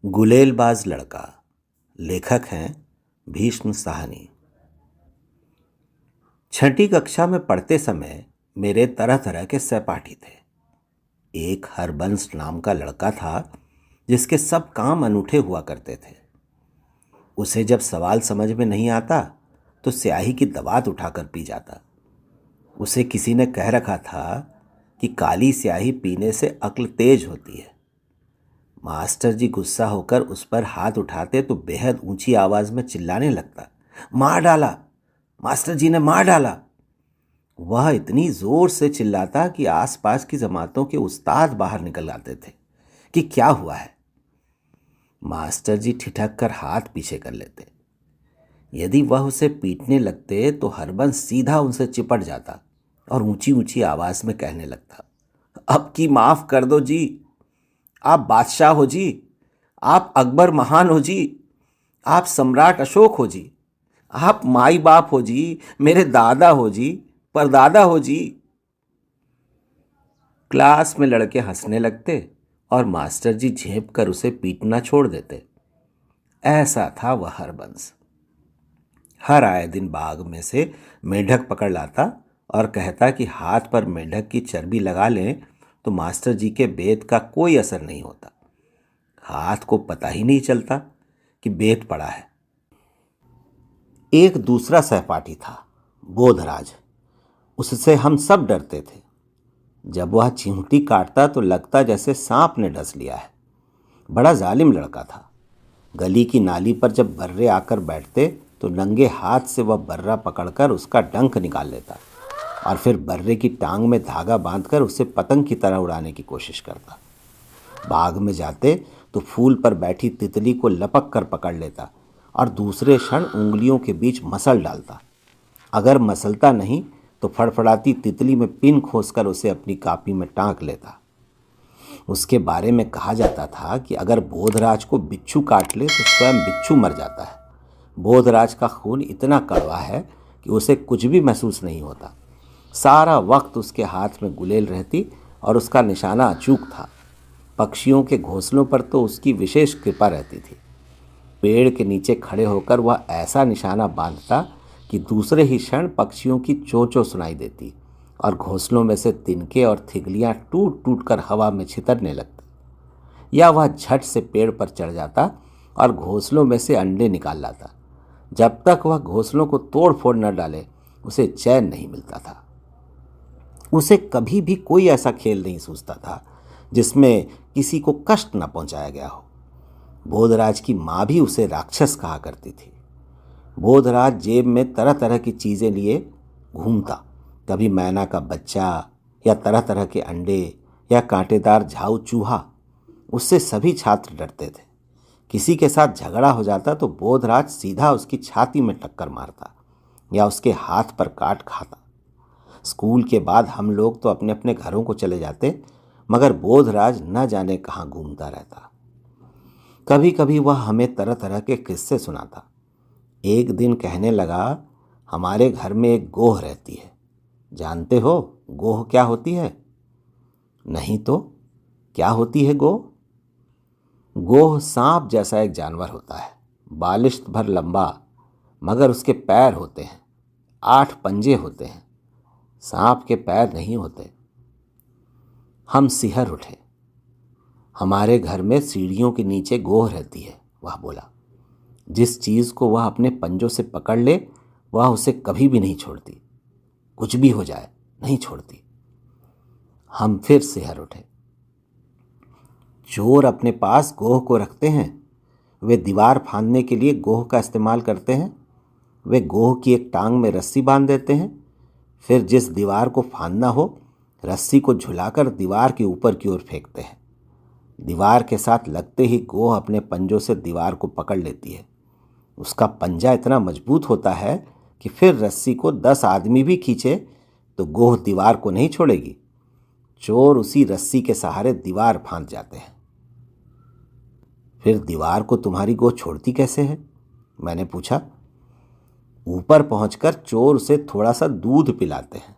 गुलेलबाज लड़का। लेखक हैं भीष्म साहनी। छठी कक्षा में पढ़ते समय मेरे तरह तरह के सहपाठी थे। एक हरबंस नाम का लड़का था जिसके सब काम अनूठे हुआ करते थे। उसे जब सवाल समझ में नहीं आता तो स्याही की दवात उठाकर पी जाता। उसे किसी ने कह रखा था कि काली स्याही पीने से अक्ल तेज होती है। मास्टर जी गुस्सा होकर उस पर हाथ उठाते तो बेहद ऊंची आवाज में चिल्लाने लगता, मार डाला, मास्टर जी ने मार डाला। वह इतनी जोर से चिल्लाता कि आसपास की जमातों के उस्ताद बाहर निकल आते थे कि क्या हुआ है। मास्टर जी ठिठक कर हाथ पीछे कर लेते। यदि वह उसे पीटने लगते तो हरबंस सीधा उनसे चिपट जाता और ऊंची ऊंची आवाज में कहने लगता, अब की माफ कर दो जी, आप बादशाह हो जी, आप अकबर महान हो जी, आप सम्राट अशोक हो जी, आप माई बाप हो जी, मेरे दादा हो जी, परदादा हो जी। क्लास में लड़के हंसने लगते और मास्टर जी झेप कर उसे पीटना छोड़ देते। ऐसा था वह हरबंस। हर आए दिन बाग में से मेंढक पकड़ लाता और कहता कि हाथ पर मेंढक की चर्बी लगा लें तो मास्टर जी के बेत का कोई असर नहीं होता। हाथ को पता ही नहीं चलता कि बेत पड़ा है। एक दूसरा सहपाठी था, बोधराज। उससे हम सब डरते थे। जब वह चिमटी काटता तो लगता जैसे सांप ने डस लिया है। बड़ा जालिम लड़का था। गली की नाली पर जब बर्रे आकर बैठते तो नंगे हाथ से वह बर्रा पकड़कर उसका डंक निकाल लेता और फिर बर्रे की टांग में धागा बांधकर उसे पतंग की तरह उड़ाने की कोशिश करता। बाग में जाते तो फूल पर बैठी तितली को लपक कर पकड़ लेता और दूसरे क्षण उंगलियों के बीच मसल डालता। अगर मसलता नहीं तो फड़फड़ाती तितली में पिन खोसकर उसे अपनी कापी में टांक लेता। उसके बारे में कहा जाता था कि अगर बोधराज को बिच्छू काट ले तो स्वयं बिच्छू मर जाता है। बोधराज का खून इतना कड़वा है कि उसे कुछ भी महसूस नहीं होता। सारा वक्त उसके हाथ में गुलेल रहती और उसका निशाना अचूक था। पक्षियों के घोंसलों पर तो उसकी विशेष कृपा रहती थी। पेड़ के नीचे खड़े होकर वह ऐसा निशाना बांधता कि दूसरे ही क्षण पक्षियों की चोंचों सुनाई देती और घोंसलों में से तिनके और थिगलियां टूट टूट कर हवा में छितरने लगती। या वह झट से पेड़ पर चढ़ जाता और घोंसलों में से अंडे निकाल लाता। जब तक वह घोंसलों को तोड़ फोड़ न डाले उसे चैन नहीं मिलता था। उसे कभी भी कोई ऐसा खेल नहीं सूझता था जिसमें किसी को कष्ट न पहुंचाया गया हो। बोधराज की माँ भी उसे राक्षस कहा करती थी। बोधराज जेब में तरह तरह की चीज़ें लिए घूमता। कभी मैना का बच्चा या तरह तरह के अंडे या कांटेदार झाऊ चूहा। उससे सभी छात्र डरते थे। किसी के साथ झगड़ा हो जाता तो बोधराज सीधा उसकी छाती में टक्कर मारता या उसके हाथ पर काट खाता। स्कूल के बाद हम लोग तो अपने अपने घरों को चले जाते, मगर बोधराज न जाने कहाँ घूमता रहता। कभी कभी वह हमें तरह तरह के किस्से सुनाता। एक दिन कहने लगा, हमारे घर में एक गोह रहती है। जानते हो गोह क्या होती है? नहीं तो क्या होती है गोह? गोह सांप जैसा एक जानवर होता है, बालिश्त भर लंबा, मगर उसके पैर होते हैं, 8 पंजे होते हैं। सांप के पैर नहीं होते। हम सिहर उठे। हमारे घर में सीढ़ियों के नीचे गोह रहती है, वह बोला। जिस चीज़ को वह अपने पंजों से पकड़ ले वह उसे कभी भी नहीं छोड़ती। कुछ भी हो जाए नहीं छोड़ती। हम फिर सिहर उठे। चोर अपने पास गोह को रखते हैं। वे दीवार फांदने के लिए गोह का इस्तेमाल करते हैं। वे गोह की एक टांग में रस्सी बांध देते हैं। फिर जिस दीवार को फांदना हो रस्सी को झुलाकर दीवार के ऊपर की ओर फेंकते हैं। दीवार के साथ लगते ही गोह अपने पंजों से दीवार को पकड़ लेती है। उसका पंजा इतना मजबूत होता है कि फिर रस्सी को 10 आदमी भी खींचे तो गोह दीवार को नहीं छोड़ेगी। चोर उसी रस्सी के सहारे दीवार फांद जाते हैं। फिर दीवार को तुम्हारी गोह छोड़ती कैसे है? मैंने पूछा। ऊपर पहुंचकर चोर उसे थोड़ा सा दूध पिलाते हैं।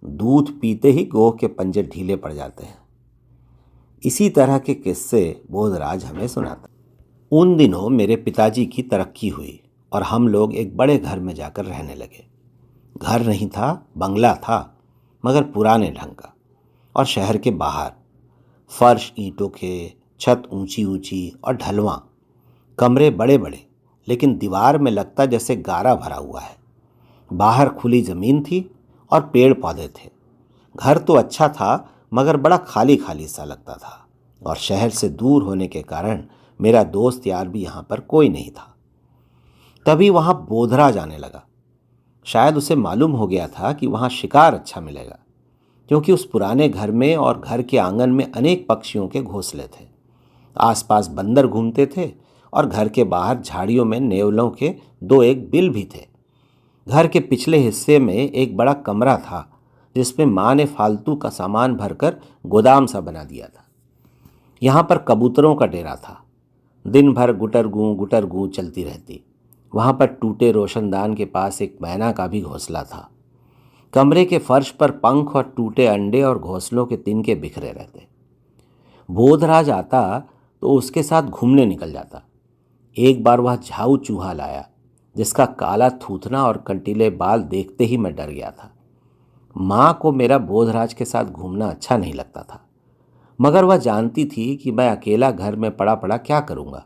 दूध पीते ही गोह के पंजे ढीले पड़ जाते हैं। इसी तरह के किस्से बोधराज हमें सुनाता। उन दिनों मेरे पिताजी की तरक्की हुई और हम लोग एक बड़े घर में जाकर रहने लगे। घर नहीं था, बंगला था, मगर पुराने ढंग का और शहर के बाहर। फर्श ईंटों के, छत ऊंची ऊंची और ढलवां, कमरे बड़े बड़े, लेकिन दीवार में लगता जैसे गारा भरा हुआ है। बाहर खुली जमीन थी और पेड़ पौधे थे। घर तो अच्छा था, मगर बड़ा खाली खाली सा लगता था और शहर से दूर होने के कारण मेरा दोस्त यार भी यहाँ पर कोई नहीं था। तभी वहाँ बोधरा जाने लगा। शायद उसे मालूम हो गया था कि वहाँ शिकार अच्छा मिलेगा, क्योंकि उस पुराने घर में और घर के आंगन में अनेक पक्षियों के घोंसले थे। आसपास बंदर घूमते थे और घर के बाहर झाड़ियों में नेवलों के दो एक बिल भी थे। घर के पिछले हिस्से में एक बड़ा कमरा था, जिसमें माँ ने फालतू का सामान भरकर गोदाम सा बना दिया था। यहाँ पर कबूतरों का डेरा था। दिन भर गुटर गूं चलती रहती। वहाँ पर टूटे रोशनदान के पास एक मैना का भी घोंसला था। कमरे के फर्श पर पंख और टूटे अंडे और घोंसलों के तिनके बिखरे रहते। बोधराज आता तो उसके साथ घूमने निकल जाता। एक बार वह झाऊ चूहा लाया, जिसका काला थूथना और कंटीले बाल देखते ही मैं डर गया था। माँ को मेरा बोधराज के साथ घूमना अच्छा नहीं लगता था, मगर वह जानती थी कि मैं अकेला घर में पड़ा पड़ा क्या करूँगा।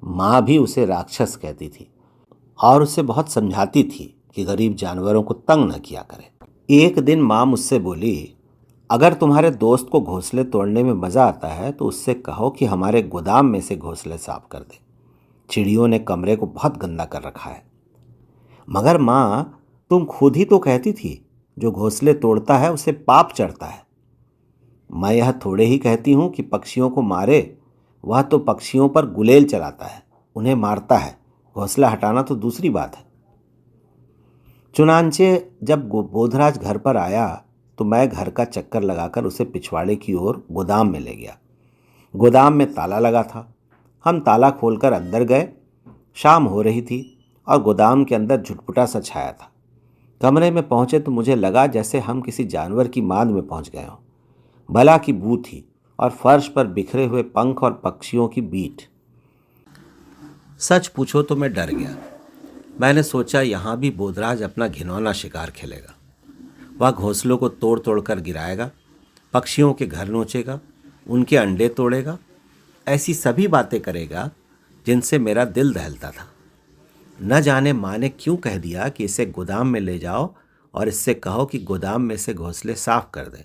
माँ भी उसे राक्षस कहती थी और उसे बहुत समझाती थी कि गरीब जानवरों को तंग न किया करे। एक दिन माँ मुझसे बोली, अगर तुम्हारे दोस्त को घोंसले तोड़ने में मज़ा आता है तो उससे कहो कि हमारे गोदाम में से घोंसले साफ कर दे। चिड़ियों ने कमरे को बहुत गंदा कर रखा है। मगर माँ, तुम खुद ही तो कहती थी, जो घोंसले तोड़ता है उसे पाप चढ़ता है। मैं यह थोड़े ही कहती हूँ कि पक्षियों को मारे, वह तो पक्षियों पर गुलेल चलाता है, उन्हें मारता है। घोंसला हटाना तो दूसरी बात है। चुनांचे जब बोधराज घर पर आया तो मैं घर का चक्कर लगाकर उसे पिछवाड़े की ओर गोदाम में ले गया। गोदाम में ताला लगा था। हम ताला खोलकर अंदर गए। शाम हो रही थी और गोदाम के अंदर झुटपुटा सा छाया था। कमरे में पहुंचे तो मुझे लगा जैसे हम किसी जानवर की मांद में पहुंच गए हों। भला की बू थी और फर्श पर बिखरे हुए पंख और पक्षियों की बीट। सच पूछो तो मैं डर गया। मैंने सोचा यहाँ भी बोधराज अपना घिनौना शिकार खेलेगा। वह घोंसलों को तोड़ तोड़ कर गिराएगा, पक्षियों के घर नोचेगा, उनके अंडे तोड़ेगा, ऐसी सभी बातें करेगा जिनसे मेरा दिल दहलता था। न जाने माँ ने क्यों कह दिया कि इसे गोदाम में ले जाओ और इससे कहो कि गोदाम में से घोंसले साफ कर दे।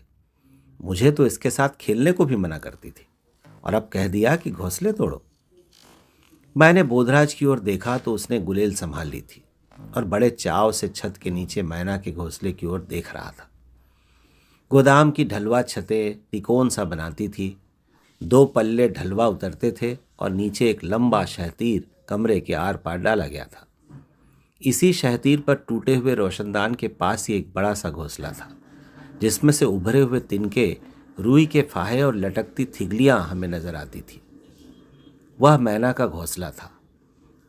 मुझे तो इसके साथ खेलने को भी मना करती थी और अब कह दिया कि घोंसले तोड़ो। मैंने बोधराज की ओर देखा तो उसने गुलेल संभाल ली थी और बड़े चाव से छत के नीचे मैना के घोंसले की ओर देख रहा था। गोदाम की ढलवा छतें तिकोन सा बनाती थी। 2 पल्ले ढलवा उतरते थे और नीचे एक लंबा शहतीर कमरे के आर पार डाला गया था। इसी शहतीर पर टूटे हुए रोशनदान के पास ही एक बड़ा सा घोंसला था, जिसमें से उभरे हुए तिनके, रुई के फाहे और लटकती थिगलियां हमें नजर आती थी। वह मैना का घोंसला था।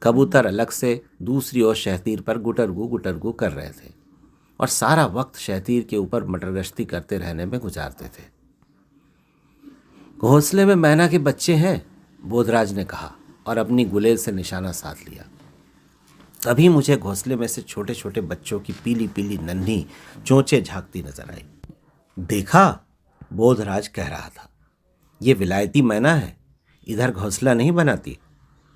कबूतर अलग से दूसरी ओर शहतीर पर गुटरगू कर रहे थे और सारा वक्त शहतीर के ऊपर मटरगश्ती करते रहने में गुजारते थे। घोंसले में मैना के बच्चे हैं, बोधराज ने कहा और अपनी गुलेल से निशाना साध लिया। तभी मुझे घोंसले में से छोटे छोटे बच्चों की पीली पीली नन्ही चोंचें झांकती नजर आई। देखा, बोधराज कह रहा था, ये विलायती मैना है, इधर घोंसला नहीं बनाती।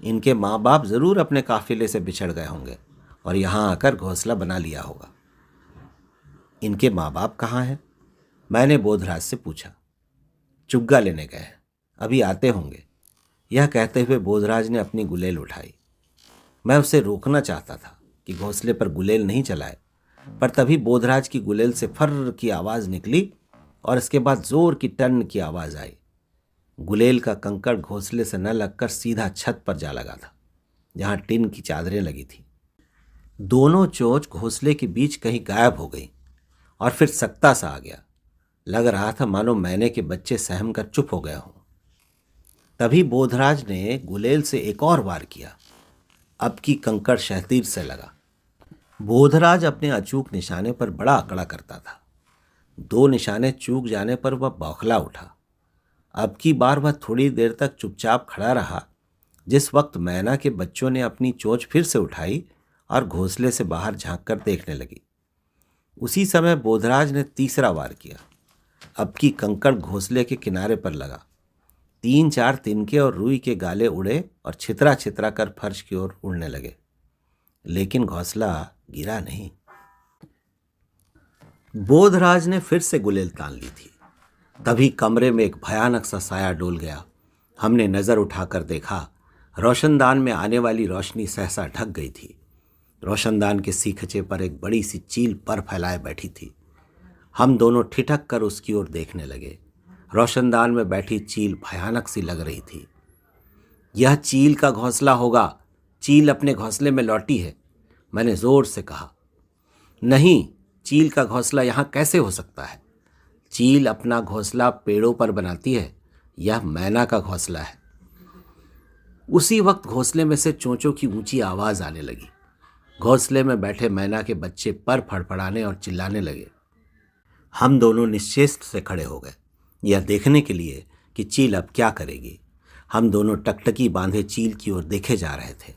इनके माँ बाप जरूर अपने काफिले से बिछड़ गए होंगे और यहाँ आकर घोंसला बना लिया होगा। इनके माँ बाप कहाँ हैं? मैंने बोधराज से पूछा। चुग्गा लेने गए हैं, अभी आते होंगे। यह कहते हुए बोधराज ने अपनी गुलेल उठाई। मैं उसे रोकना चाहता था कि घोंसले पर गुलेल नहीं चलाए, पर तभी बोधराज की गुलेल से फर्र की आवाज़ निकली और इसके बाद जोर की टन की आवाज़ आई। गुलेल का कंकड़ घोंसले से न लगकर सीधा छत पर जा लगा था, जहाँ टिन की चादरें लगी थी। दोनों चोंच घोंसले के बीच कहीं गायब हो गई और फिर सख्ता सा आ गया। लग रहा था मानो मैने के बच्चे सहम कर चुप हो गए हों। तभी बोधराज ने गुलेल से एक और वार किया। अब की कंकड़ शहतीर से लगा। बोधराज अपने अचूक निशाने पर बड़ा अकड़ा करता था। 2 निशाने चूक जाने पर वह बौखला उठा। अब की बार वह थोड़ी देर तक चुपचाप खड़ा रहा, जिस वक्त मैना के बच्चों ने अपनी चोंच फिर से उठाई और घोंसले से बाहर झांक कर देखने लगी। उसी समय बोधराज ने तीसरा वार किया। अब की कंकड़ घोंसले के किनारे पर लगा। 3-4 तिनके और रुई के गाले उड़े और छितरा छितरा कर फर्श की ओर उड़ने लगे, लेकिन घोंसला गिरा नहीं। बोधराज ने फिर से गुलेल तान ली थी। तभी कमरे में एक भयानक सा साया डोल गया। हमने नजर उठाकर देखा, रोशनदान में आने वाली रोशनी सहसा ढक गई थी। रोशनदान के सीखचे पर एक बड़ी सी चील पर फैलाए बैठी थी। हम दोनों ठिठक कर उसकी ओर देखने लगे। रोशनदान में बैठी चील भयानक सी लग रही थी। यह चील का घोंसला होगा, चील अपने घोंसले में लौटी है, मैंने जोर से कहा। नहीं, चील का घोंसला यहाँ कैसे हो सकता है? चील अपना घोंसला पेड़ों पर बनाती है, यह मैना का घोंसला है। उसी वक्त घोंसले में से चोंचों की ऊंची आवाज आने लगी। घोंसले में बैठे मैना के बच्चे पर फड़फड़ाने और चिल्लाने लगे। हम दोनों निश्चेष्ट से खड़े हो गए, यह देखने के लिए कि चील अब क्या करेगी। हम दोनों टकटकी बांधे चील की ओर देखे जा रहे थे।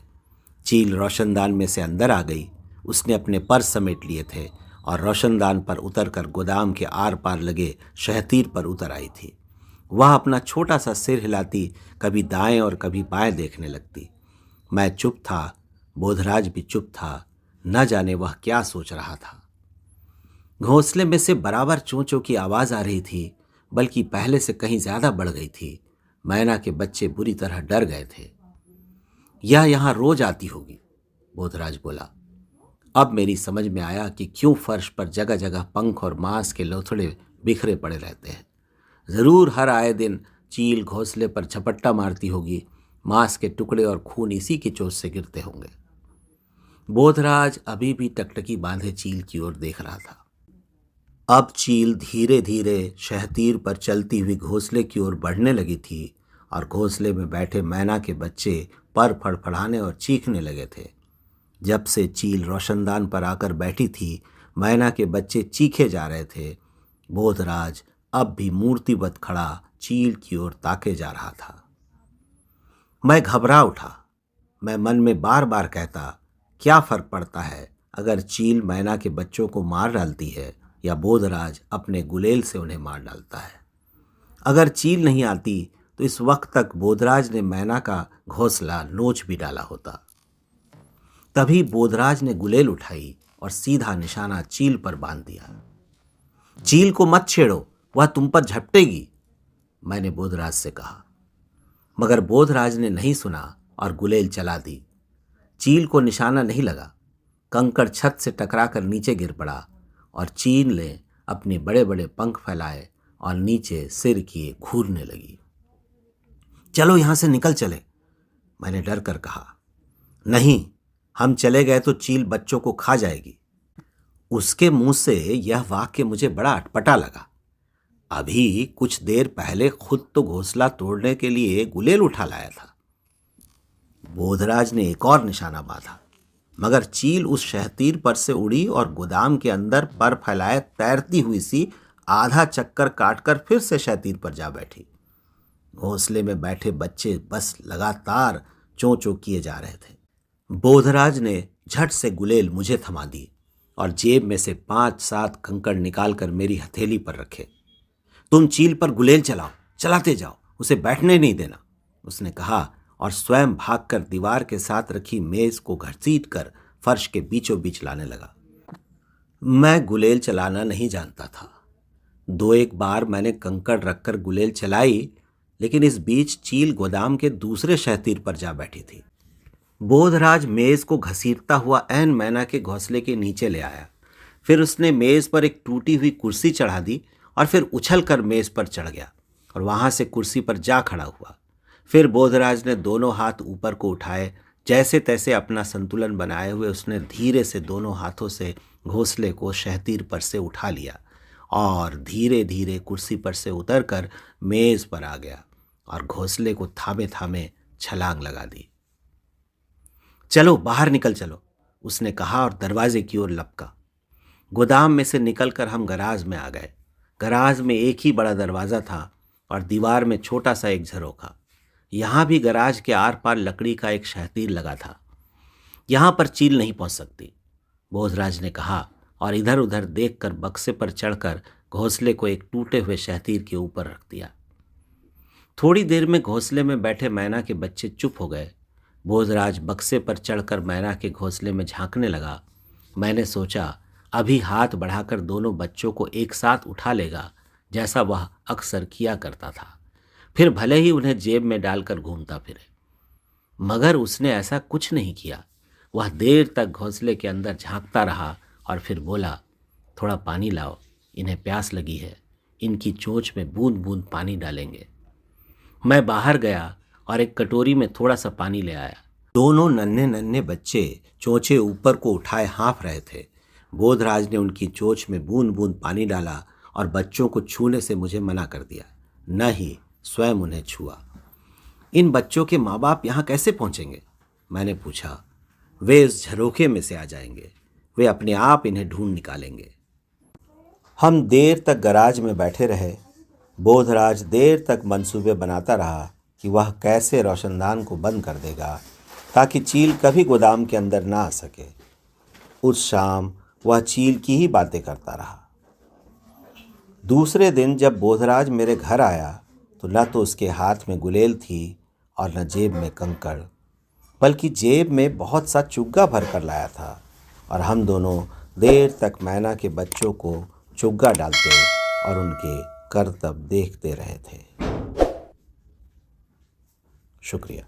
चील रोशनदान में से अंदर आ गई। उसने अपने पर समेट लिए थे और रोशनदान पर उतरकर गोदाम के आर पार लगे शहतीर पर उतर आई थी। वह अपना छोटा सा सिर हिलाती, कभी दाएं और कभी बाएं देखने लगती। मैं चुप था, बोधराज भी चुप था। न जाने वह क्या सोच रहा था। घोंसले में से बराबर चोंचों की आवाज आ रही थी, बल्कि पहले से कहीं ज्यादा बढ़ गई थी। मैना के बच्चे बुरी तरह डर गए थे। यह यहां रोज आती होगी, बोधराज बोला। अब मेरी समझ में आया कि क्यों फर्श पर जगह जगह पंख और मांस के लोथड़े बिखरे पड़े रहते हैं। जरूर हर आए दिन चील घोंसले पर झपट्टा मारती होगी। मांस के टुकड़े और खून इसी की चोट से गिरते होंगे। बोधराज अभी भी टकटकी बांधे चील की ओर देख रहा था। अब चील धीरे धीरे शहतीर पर चलती हुई घोंसले की ओर बढ़ने लगी थी और घोंसले में बैठे मैना के बच्चे पर फड़फड़ाने और चीखने लगे थे। जब से चील रोशनदान पर आकर बैठी थी, मैना के बच्चे चीखे जा रहे थे। बोधराज अब भी मूर्तिवत खड़ा चील की ओर ताके जा रहा था। मैं घबरा उठा। मैं मन में बार बार कहता, क्या फर्क पड़ता है अगर चील मैना के बच्चों को मार डालती है या बोधराज अपने गुलेल से उन्हें मार डालता है। अगर चील नहीं आती तो इस वक्त तक बोधराज ने मैना का घोंसला नोच भी डाला होता। तभी बोधराज ने गुलेल उठाई और सीधा निशाना चील पर बांध दिया। चील को मत छेड़ो, वह तुम पर झपटेगी, मैंने बोधराज से कहा। मगर बोधराज ने नहीं सुना और गुलेल चला दी। चील को निशाना नहीं लगा। कंकड़ छत से टकराकर नीचे गिर पड़ा और चील ने अपने बड़े बड़े पंख फैलाए और नीचे सिर किए घूरने लगी। चलो यहां से निकल चले, मैंने डर कर कहा। नहीं, हम चले गए तो चील बच्चों को खा जाएगी। उसके मुंह से यह वाक्य मुझे बड़ा अटपटा लगा। अभी कुछ देर पहले खुद तो घोंसला तोड़ने के लिए गुलेल उठा लाया था। बोधराज ने एक और निशाना बांधा, मगर चील उस शहतीर पर से उड़ी और गोदाम के अंदर पर फैलाए तैरती हुई सी आधा चक्कर काटकर फिर से शहतीर पर जा बैठी। घोंसले में बैठे बच्चे बस लगातार चों चों किए जा रहे थे। बोधराज ने झट से गुलेल मुझे थमा दी और जेब में से 5-7 कंकड़ निकालकर मेरी हथेली पर रखे। तुम चील पर गुलेल चलाओ, चलाते जाओ, उसे बैठने नहीं देना, उसने कहा और स्वयं भागकर दीवार के साथ रखी मेज को घसीट कर फर्श के बीचों बीच लाने लगा। मैं गुलेल चलाना नहीं जानता था। 2-1 बार मैंने कंकड़ रखकर गुलेल चलाई, लेकिन इस बीच चील गोदाम के दूसरे शहतीर पर जा बैठी थी। बोधराज मेज को घसीटता हुआ ऐन मैना के घोंसले के नीचे ले आया। फिर उसने मेज पर एक टूटी हुई कुर्सी चढ़ा दी और फिर उछल कर मेज पर चढ़ गया और वहां से कुर्सी पर जा खड़ा हुआ। फिर बोधराज ने दोनों हाथ ऊपर को उठाए। जैसे तैसे अपना संतुलन बनाए हुए उसने धीरे से दोनों हाथों से घोंसले को शहतीर पर से उठा लिया और धीरे धीरे कुर्सी पर से उतरकर मेज पर आ गया और घोंसले को थामे थामे छलांग लगा दी। चलो बाहर निकल चलो, उसने कहा और दरवाजे की ओर लपका। गोदाम में से निकलकर हम गराज में आ गए। गराज में एक ही बड़ा दरवाज़ा था और दीवार में छोटा सा एक झरोखा। यहाँ भी गराज के आर पार लकड़ी का एक शहतीर लगा था। यहाँ पर चील नहीं पहुंच सकती, बोधराज ने कहा और इधर उधर देखकर बक्से पर चढ़कर घोंसले को एक टूटे हुए शहतीर के ऊपर रख दिया। थोड़ी देर में घोंसले में बैठे मैना के बच्चे चुप हो गए। बोधराज बक्से पर चढ़कर मैना के घोंसले में झांकने लगा। मैंने सोचा अभी हाथ बढ़ाकर दोनों बच्चों को एक साथ उठा लेगा, जैसा वह अक्सर किया करता था, फिर भले ही उन्हें जेब में डालकर घूमता फिरे। मगर उसने ऐसा कुछ नहीं किया। वह देर तक घोंसले के अंदर झांकता रहा और फिर बोला, थोड़ा पानी लाओ, इन्हें प्यास लगी है, इनकी चोंच में बूंद बूंद पानी डालेंगे। मैं बाहर गया और एक कटोरी में थोड़ा सा पानी ले आया। दोनों नन्हे नन्हे बच्चे चोंचे ऊपर को उठाए हाँफ रहे थे। बोधराज ने उनकी चोंच में बूंद बूंद पानी डाला और बच्चों को छूने से मुझे मना कर दिया, न ही स्वयं उन्हें छुआ। इन बच्चों के माँ बाप यहाँ कैसे पहुँचेंगे? मैंने पूछा। वे इस झरोखे में से आ जाएंगे, वे अपने आप इन्हें ढूंढ निकालेंगे। हम देर तक गराज में बैठे रहे। बोधराज देर तक मंसूबे बनाता रहा कि वह कैसे रोशनदान को बंद कर देगा ताकि चील कभी गोदाम के अंदर ना आ सके। उस शाम वह चील की ही बातें करता रहा। दूसरे दिन जब बोधराज मेरे घर आया तो न तो उसके हाथ में गुलेल थी और न जेब में कंकड़, बल्कि जेब में बहुत सा चुग्गा भर कर लाया था और हम दोनों देर तक मैना के बच्चों को चुग्गा डालते और उनके करतब देखते रहे थे। शुक्रिया।